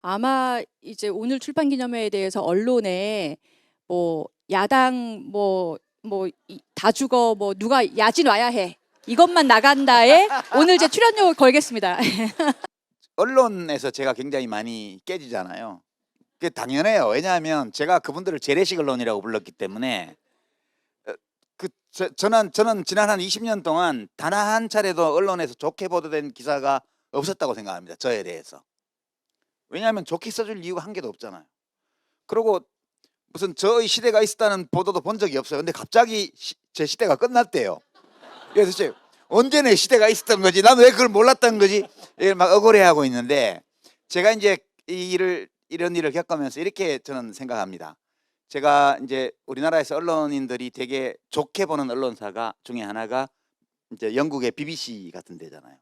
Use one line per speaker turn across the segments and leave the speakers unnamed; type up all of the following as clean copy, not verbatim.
아마 이제 오늘 출판 기념회에 대해서 언론에 뭐 야당 다 죽어 뭐 누가 야진 와야 해 이것만 나간다에 오늘 제 출연료 걸겠습니다.
언론에서 제가 굉장히 많이 깨지잖아요. 그게 당연해요. 왜냐하면 제가 그분들을 재래식 언론이라고 불렀기 때문에 저는 지난 한 20년 동안 단 한 차례도 언론에서 좋게 보도된 기사가 없었다고 생각합니다. 저에 대해서. 왜냐하면 좋게 써줄 이유가 한 개도 없잖아요. 그리고 무슨 저의 시대가 있었다는 보도도 본 적이 없어요. 근데 갑자기 제 시대가 끝났대요. 그래서 도대체 언제 내 시대가 있었던 거지? 난 왜 그걸 몰랐던 거지? 이걸 막 억울해하고 있는데 제가 이제 이런 일을 겪으면서 이렇게 저는 생각합니다. 제가 이제 우리나라에서 언론인들이 되게 좋게 보는 언론사가 중에 하나가 이제 영국의 BBC 같은 데잖아요.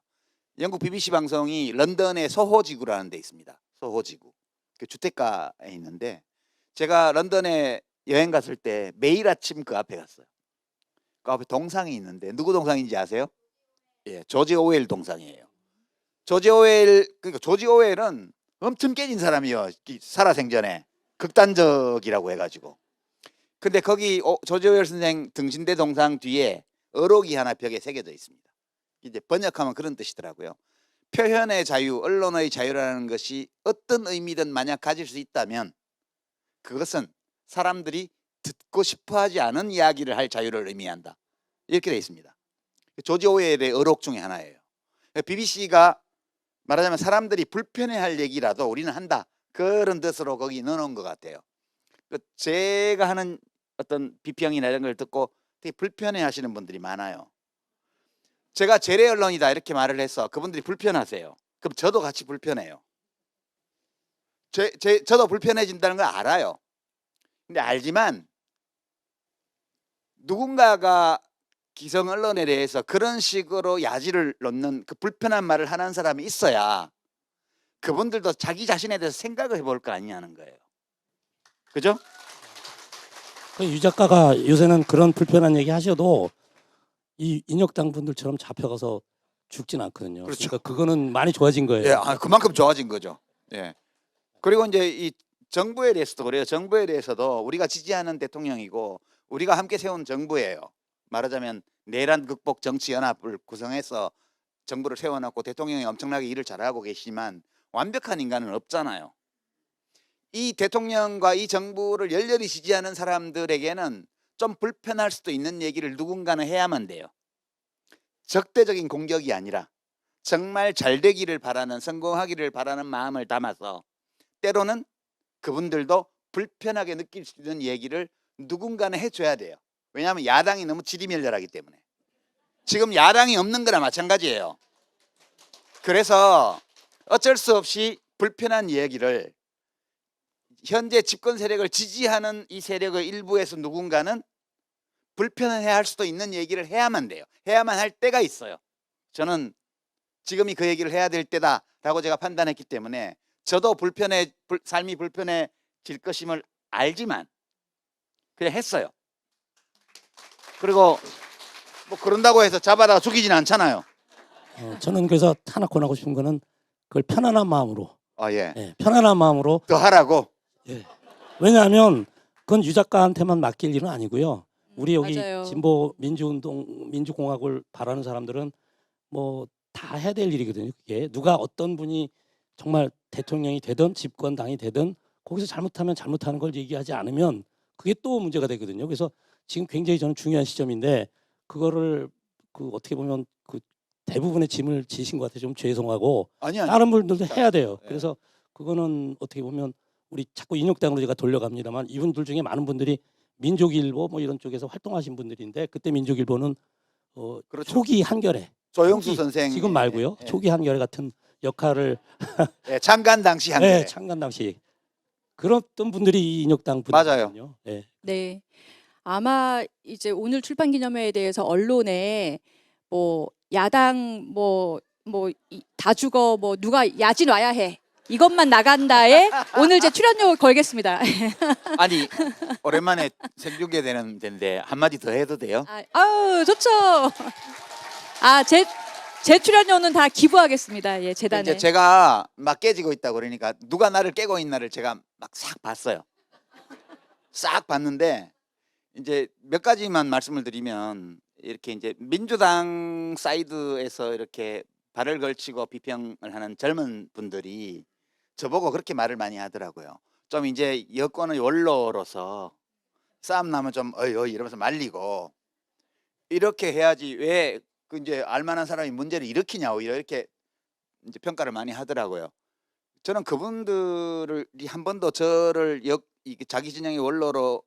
영국 BBC 방송이 런던의 소호지구라는 데 있습니다. 소호지구. 그 주택가에 있는데 제가 런던에 여행 갔을 때 매일 아침 그 앞에 갔어요. 그 앞에 동상이 있는데 누구 동상인지 아세요? 예, 조지 오웰 동상이에요. 조지 오웰은 엄청 깨진 사람이요. 살아생전에 극단적이라고 해가지고. 근데 거기 조지 오웰 선생 등신대 동상 뒤에 어록이 하나 벽에 새겨져 있습니다. 이제 번역하면 그런 뜻이더라고요. 표현의 자유, 언론의 자유라는 것이 어떤 의미든 만약 가질 수 있다면 그것은 사람들이 듣고 싶어하지 않은 이야기를 할 자유를 의미한다. 이렇게 되어 있습니다. 조지 오웰의 어록 중에 하나예요. BBC가 말하자면 사람들이 불편해할 얘기라도 우리는 한다. 그런 뜻으로 거기 넣어놓은 것 같아요. 제가 하는 어떤 비평이나 이런 걸 듣고 되게 불편해하시는 분들이 많아요. 제가 재래 언론이다 이렇게 말을 해서 그분들이 불편하세요. 그럼 저도 같이 불편해요. 저도 불편해진다는 걸 알아요. 근데 알지만 누군가가 기성 언론에 대해서 그런 식으로 야지를 놓는 그 불편한 말을 하는 사람이 있어야 그분들도 자기 자신에 대해서 생각을 해볼 거 아니냐는 거예요. 그죠?
유 작가가 요새는 그런 불편한 얘기 하셔도 이 인혁당 분들처럼 잡혀가서 죽진 않거든요.
그렇죠.
그러니까 그거는 많이 좋아진 거예요.
예, 그만큼 좋아진 거죠. 예. 그리고 이제 이 정부에 대해서도 그래요. 정부에 대해서도 우리가 지지하는 대통령이고 우리가 함께 세운 정부예요. 말하자면 내란 극복 정치연합을 구성해서 정부를 세워놨고 대통령이 엄청나게 일을 잘하고 계시지만 완벽한 인간은 없잖아요. 이 대통령과 이 정부를 열렬히 지지하는 사람들에게는 좀 불편할 수도 있는 얘기를 누군가는 해야만 돼요. 적대적인 공격이 아니라 정말 잘 되기를 바라는, 성공하기를 바라는 마음을 담아서 때로는 그분들도 불편하게 느낄 수 있는 얘기를 누군가는 해줘야 돼요. 왜냐하면 야당이 너무 지리멸렬하기 때문에. 지금 야당이 없는 거나 마찬가지예요. 그래서 어쩔 수 없이 불편한 얘기를 현재 집권 세력을 지지하는 이 세력의 일부에서 누군가는 불편해할 수도 있는 얘기를 해야만 돼요. 해야만 할 때가 있어요. 저는 지금이 그 얘기를 해야 될 때다라고 제가 판단했기 때문에 저도 삶이 불편해질 것임을 알지만 그냥 했어요. 그리고 뭐 그런다고 해서 잡아다가 죽이진 않잖아요.
저는 그래서 하나 권하고 싶은 거는 그걸 편안한 마음으로.
예.
예, 편안한 마음으로.
더 하라고.
예. 왜냐하면 그건 유 작가한테만 맡길 일은 아니고요. 우리 여기
맞아요.
진보 민주공화국을 바라는 사람들은 뭐 다 해야 될 일이거든요. 그게 누가 어떤 분이 정말 대통령이 되든 집권당이 되든 거기서 잘못하면 잘못하는 걸 얘기하지 않으면 그게 또 문제가 되거든요. 그래서 지금 굉장히 저는 중요한 시점인데 그거를 어떻게 보면 대부분의 짐을 지신 것 같아요. 좀 죄송하고
아니.
다른 분들도 해야 돼요.
예.
그래서 그거는 어떻게 보면 우리 자꾸 인혁당으로 제가 돌려갑니다만 이분들 중에 많은 분들이 민족일보 뭐 이런 쪽에서 활동하신 분들인데 그때 민족일보는
그렇죠.
초기 한겨레
조영수 선생
지금 말고요. 초기 한겨레 같은 역할을
창간 당시 한겨레.
창간 당시 그랬던 분들이 이 인혁당
맞아요.
분들이거든요. 네.
네. 아마 이제 오늘 출판 기념회에 대해서 언론에 뭐 야당 다 죽어 뭐 누가 야진 와야 해 이것만 나간다에 오늘 제 출연료 걸겠습니다.
아니 오랜만에 생중계되는 데인데 한마디 더 해도 돼요?
아유 좋죠. 제 출연료는 다 기부하겠습니다. 예, 재단에.
이제 제가 막 깨지고 있다고 그러니까 누가 나를 깨고 있나를 제가 막 싹 봤어요. 싹 봤는데 이제 몇 가지만 말씀을 드리면 이렇게 이제 민주당 사이드에서 이렇게 발을 걸치고 비평을 하는 젊은 분들이 저보고 그렇게 말을 많이 하더라고요. 좀 이제 여권의 원로로서 싸움 나면 좀 어이 어이 이러면서 말리고 이렇게 해야지 왜 그 이제 알만한 사람이 문제를 일으키냐고 이렇게 이제 평가를 많이 하더라고요. 저는 그분들이 한 번도 저를 이게 자기 진영의 원로로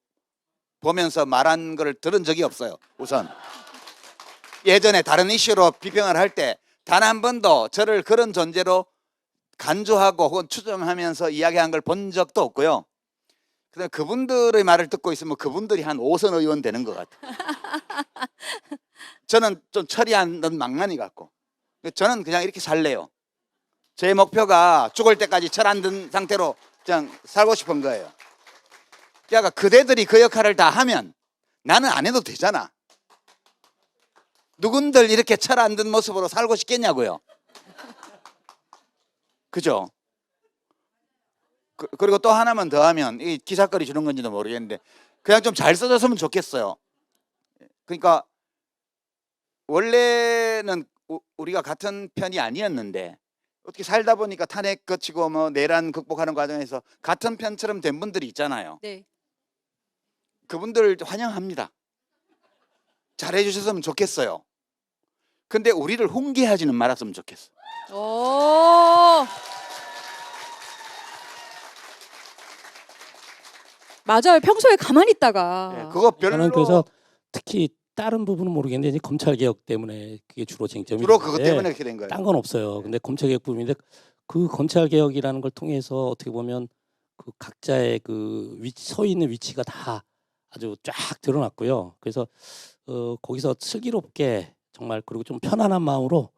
보면서 말한 걸 들은 적이 없어요. 우선 예전에 다른 이슈로 비평을 할 때 단 한 번도 저를 그런 존재로 간주하고 혹은 추정하면서 이야기한 걸 본 적도 없고요. 그다음에 그분들의 말을 듣고 있으면 그분들이 한 5선 의원 되는 것 같아요. 저는 좀 처리하는 망나니 같고 저는 그냥 이렇게 살래요. 제 목표가 죽을 때까지 철 안 든 상태로 그냥 살고 싶은 거예요. 그러니까 그대들이 그 역할을 다 하면 나는 안 해도 되잖아. 누군들 이렇게 철 안 든 모습으로 살고 싶겠냐고요. 그죠? 그리고 또 하나만 더 하면 이 기사거리 주는 건지도 모르겠는데 그냥 좀 잘 써줬으면 좋겠어요. 그러니까 원래는 우리가 같은 편이 아니었는데 어떻게 살다 보니까 탄핵 거치고 뭐 내란 극복하는 과정에서 같은 편처럼 된 분들이 있잖아요.
네.
그분들 환영합니다. 잘해 주셨으면 좋겠어요. 근데 우리를 훈계하지는 말았으면 좋겠어.
오. 맞아요. 평소에 가만히 있다가.
예, 그거 별로
저는 그래서 특히 다른 부분은 모르겠는데 이제 검찰 개혁 때문에 그게 주로 쟁점이
주로 그것 때문에 그렇게 된 거예요.
딴 건 없어요. 근데 검찰 개혁 부분인데 그 검찰 개혁이라는 걸 통해서 어떻게 보면 그 각자의 그 서 있는 위치가 다 아주 쫙 드러났고요. 그래서 거기서 슬기롭게 정말 그리고 좀 편안한 마음으로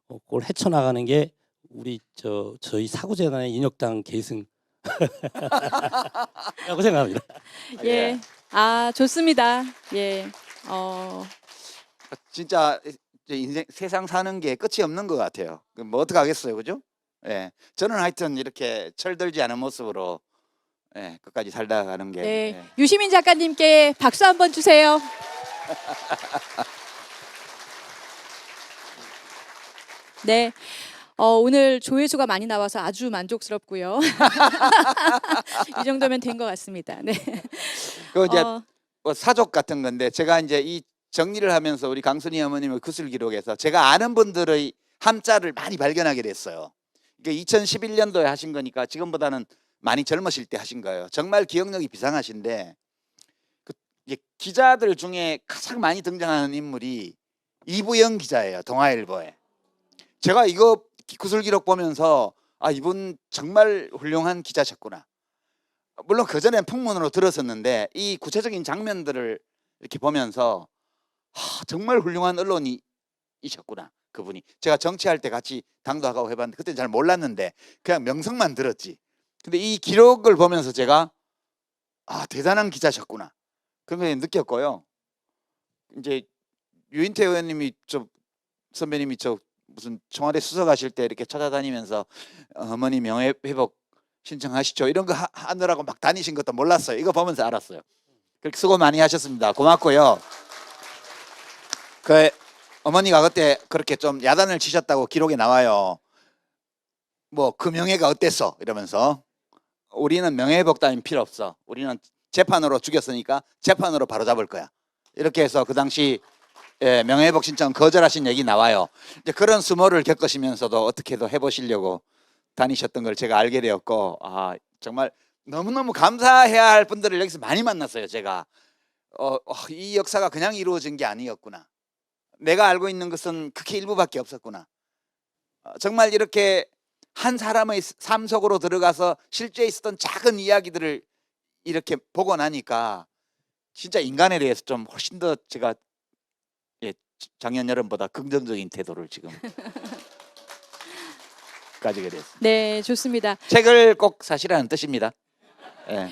그걸 헤쳐나가는 게 우리 저희 사구재단의 인혁당 계승 라고 생각합니다.
예. 아, 좋습니다. 예.
진짜 이제 인생 세상 사는 게 끝이 없는 것 같아요. 뭐 어떻게 하겠어요, 그죠? 예, 저는 하여튼 이렇게 철들지 않은 모습으로 예, 끝까지 살다 가는 게.
네.
예.
유시민 작가님께 박수 한번 주세요. 네. 오늘 조회수가 많이 나와서 아주 만족스럽고요. 이 정도면 된 것 같습니다. 네.
그 이제
어,
뭐 사족 같은 건데 제가 이제 이 정리를 하면서 우리 강순희 어머님의 구술 기록에서 제가 아는 분들의 함자를 많이 발견하게 됐어요. 이게 2011년도에 하신 거니까 지금보다는 많이 젊으실 때 하신 거예요. 정말 기억력이 비상하신데 이게 기자들 중에 가장 많이 등장하는 인물이 이부영 기자예요. 동아일보에. 제가 이거 구술 기록 보면서 아, 이분 정말 훌륭한 기자셨구나. 물론 그 전엔 풍문으로 들었었는데 이 구체적인 장면들을 이렇게 보면서 정말 훌륭한 언론이셨구나. 그분이. 제가 정치할 때 같이 당도하고 해봤는데 그때는 잘 몰랐는데 그냥 명성만 들었지. 근데 이 기록을 보면서 제가 대단한 기자셨구나. 그런 걸 느꼈고요. 이제 유인태 의원님이 선배님이 무슨 청와대 수석하실 때 이렇게 찾아다니면서 어머니 명예회복 신청하시죠 이런 거 하느라고 막 다니신 것도 몰랐어요. 이거 보면서 알았어요. 그렇게 수고 많이 하셨습니다. 고맙고요. 그 어머니가 그때 그렇게 좀 야단을 치셨다고 기록에 나와요. 뭐 그 명예가 어땠어 이러면서 우리는 명예회복 따윈 필요 없어. 우리는 재판으로 죽였으니까 재판으로 바로 잡을 거야. 이렇게 해서 그 당시 명예회복 신청 거절하신 얘기 나와요. 이제 그런 수모를 겪으시면서도 어떻게든 해보시려고 다니셨던 걸 제가 알게 되었고 정말 너무너무 감사해야 할 분들을 여기서 많이 만났어요. 제가 이 역사가 그냥 이루어진 게 아니었구나. 내가 알고 있는 것은 극히 일부밖에 없었구나. 정말 이렇게 한 사람의 삶 속으로 들어가서 실제 있었던 작은 이야기들을 이렇게 보고 나니까 진짜 인간에 대해서 좀 훨씬 더 제가 작년 여름보다 긍정적인 태도를 지금 가지게 됐습니다.
네, 좋습니다.
책을 꼭 사시라는 뜻입니다. 예.